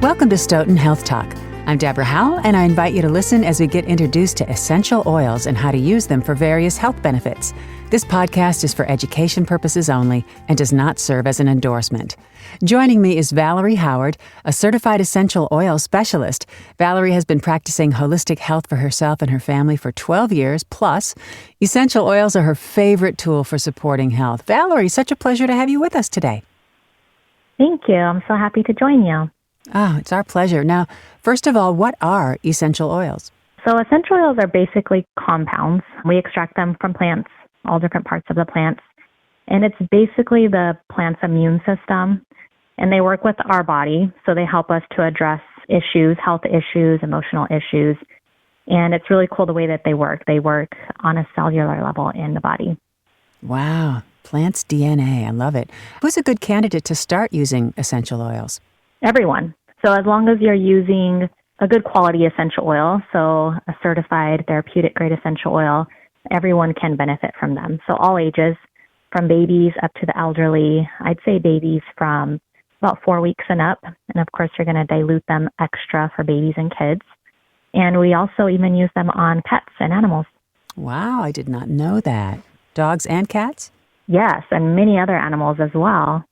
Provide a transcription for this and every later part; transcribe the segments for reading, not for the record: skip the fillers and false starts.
Welcome to Stoughton Health Talk. I'm Deborah Howell, and I invite you to listen as we get introduced to essential oils and how to use them for various health benefits. This podcast is for education purposes only and does not serve as an endorsement. Joining me is Valerie Howard, a certified essential oil specialist. Valerie has been practicing holistic health for herself and her family for 12 years, plus essential oils are her favorite tool for supporting health. Valerie, such a pleasure to have you with us today. Thank you. I'm so happy to join you. Oh, it's our pleasure. Now, first of all, what are essential oils? So essential oils are basically compounds. We extract them from plants, all different parts of the plants. And it's basically the plant's immune system. And they work with our body, so they help us to address issues, health issues, emotional issues. And it's really cool the way that they work. They work on a cellular level in the body. Wow, plants' DNA. I love it. Who's a good candidate to start using essential oils? Everyone. So as long as you're using a good quality essential oil, so a certified therapeutic grade essential oil, everyone can benefit from them. So all ages, from babies up to the elderly. I'd say babies from about 4 weeks and up. And of course, you're going to dilute them extra for babies and kids. And we also even use them on pets and animals. Wow, I did not know that. Dogs and cats? Yes, and many other animals as well.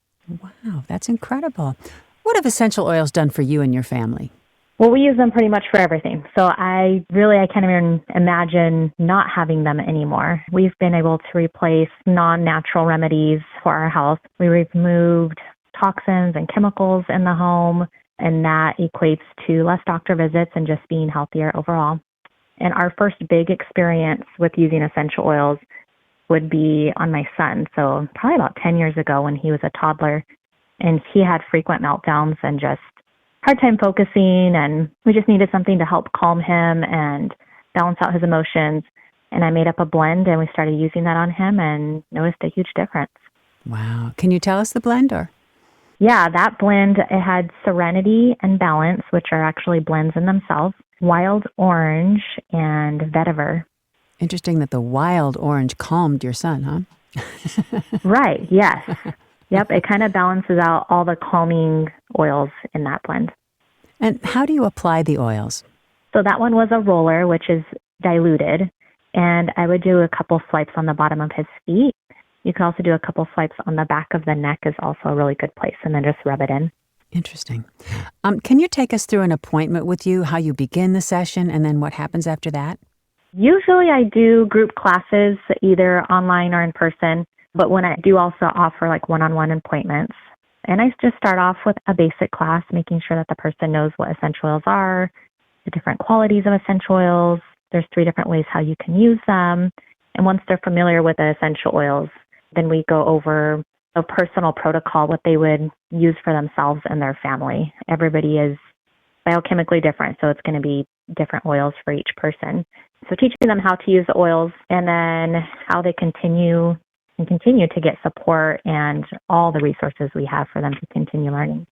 Wow, that's incredible. What have essential oils done for you and your family? Well, we use them pretty much for everything. So I can't even imagine not having them anymore. We've been able to replace non-natural remedies for our health. We removed toxins and chemicals in the home, and that equates to less doctor visits and just being healthier overall. And our first big experience with using essential oils would be on my son. So probably about 10 years ago when he was a toddler, and he had frequent meltdowns and just hard time focusing, and we just needed something to help calm him and balance out his emotions. And I made up a blend, and we started using that on him and noticed a huge difference. Wow. Can you tell us the blend, or? Yeah, that blend, it had Serenity and Balance, which are actually blends in themselves, Wild Orange, and Vetiver. Interesting that the wild orange calmed your son, huh? Right, yes. Yep, it kind of balances out all the calming oils in that blend. And how do you apply the oils? So that one was a roller, which is diluted, and I would do a couple swipes on the bottom of his feet. You could also do a couple swipes on the back of the neck is also a really good place, and then just rub it in. Interesting. Can you take us through an appointment with you, how you begin the session, and then what happens after that? Usually I do group classes, either online or in person, but when I do also offer like one-on-one appointments. And I just start off with a basic class, making sure that the person knows what essential oils are, the different qualities of essential oils. There's 3 different ways how you can use them. And once they're familiar with the essential oils, then we go over a personal protocol, what they would use for themselves and their family. Everybody is biochemically different, so it's going to be different oils for each person. So teaching them how to use the oils and then how they continue to get support and all the resources we have for them to continue learning.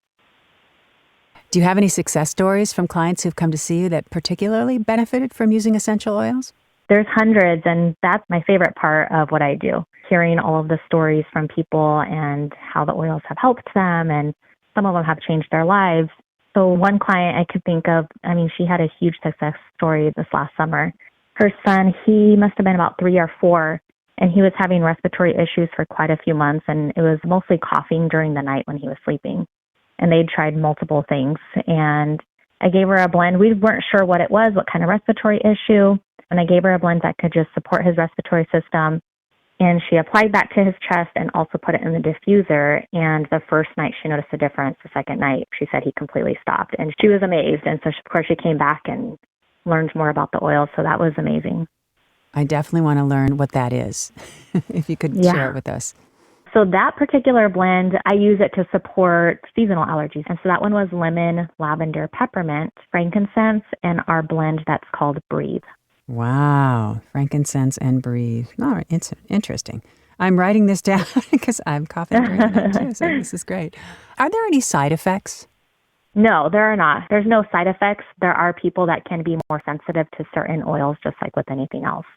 Do you have any success stories from clients who've come to see you that particularly benefited from using essential oils? There's hundreds, and that's my favorite part of what I do, hearing all of the stories from people and how the oils have helped them, and some of them have changed their lives. So one client I could think of, she had a huge success story this last summer. Her son, he must have been about 3 or 4, and he was having respiratory issues for quite a few months, and it was mostly coughing during the night when he was sleeping. And they'd tried multiple things, and I gave her a blend. We weren't sure what it was, what kind of respiratory issue, and I gave her a blend that could just support his respiratory system. And she applied that to his chest and also put it in the diffuser. And the first night she noticed a difference. The second night, she said he completely stopped. And she was amazed. And so, of course, she came back and learned more about the oil. So that was amazing. I definitely want to learn what that is, if you could share it with us. So that particular blend, I use it to support seasonal allergies. And so that one was lemon, lavender, peppermint, frankincense, and our blend that's called Breathe. Wow, frankincense and Breathe. All right, it's interesting. I'm writing this down because I'm coughing during the night too, so this is great. Are there any side effects? No, there are not. There's no side effects. There are people that can be more sensitive to certain oils, just like with anything else.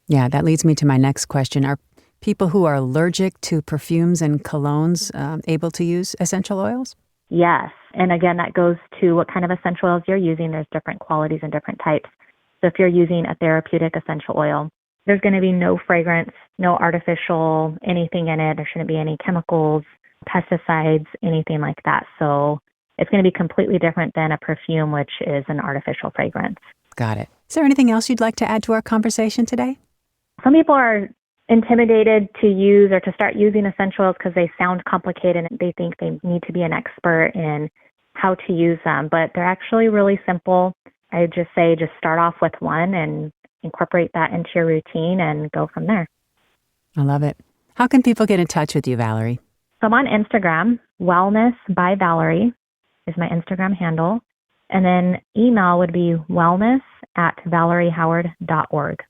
Yeah, that leads me to my next question. Are people who are allergic to perfumes and colognes able to use essential oils? Yes, And again, that goes to what kind of essential oils you're using. There's different qualities and different types. So if you're using a therapeutic essential oil, there's going to be no fragrance, no artificial anything in it. There shouldn't be any chemicals, pesticides, anything like that. So it's going to be completely different than a perfume, which is an artificial fragrance. Got it. Is there anything else you'd like to add to our conversation today? Some people are intimidated to use or to start using essential oils because they sound complicated and they think they need to be an expert in how to use them, but they're actually really simple. I just say just start off with one and incorporate that into your routine and go from there. I love it. How can people get in touch with you, Valerie? So I'm on Instagram. Wellness by Valerie is my Instagram handle. And then email would be wellness@valeriehoward.org.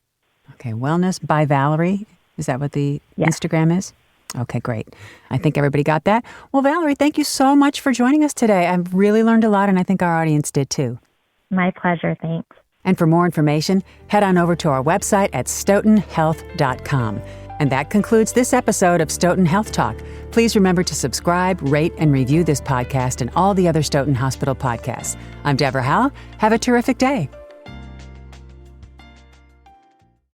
Okay, Wellness by Valerie. Is that what the Instagram is? Okay, great. I think everybody got that. Well, Valerie, thank you so much for joining us today. I've really learned a lot, and I think our audience did too. My pleasure. Thanks. And for more information, head on over to our website at stoughtonhealth.com. And that concludes this episode of Stoughton Health Talk. Please remember to subscribe, rate, and review this podcast and all the other Stoughton Hospital podcasts. I'm Deborah Howell. Have a terrific day.